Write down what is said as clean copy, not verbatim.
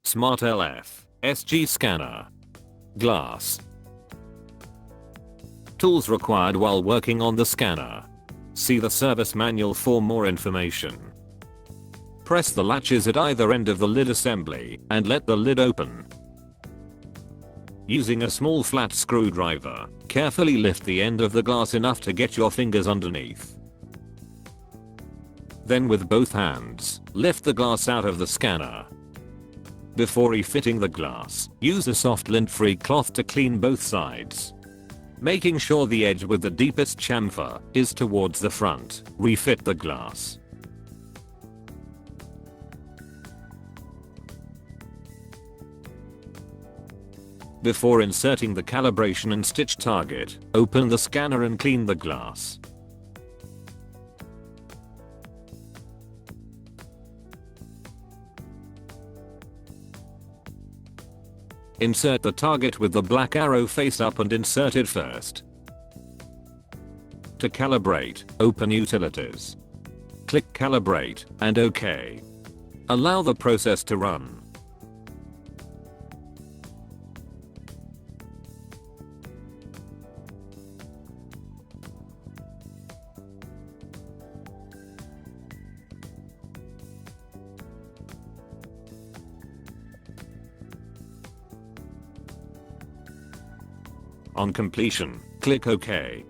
SmartLF SG scanner. Glass. Tools required while working on the scanner. See the service manual for more information. Press the latches at either end of the lid assembly and let the lid open. Using a small flat screwdriver, carefully lift the end of the glass enough to get your fingers underneath. Then with both hands, lift the glass out of the scanner. Before refitting the glass, use a soft lint-free cloth to clean both sides. Making sure the edge with the deepest chamfer is towards the front, refit the glass. Before inserting the calibration and stitch target, open the scanner and clean the glass. Insert the target with the black arrow face up and insert it first. To calibrate, open Utilities. Click Calibrate and OK. Allow the process to run. On completion, click OK.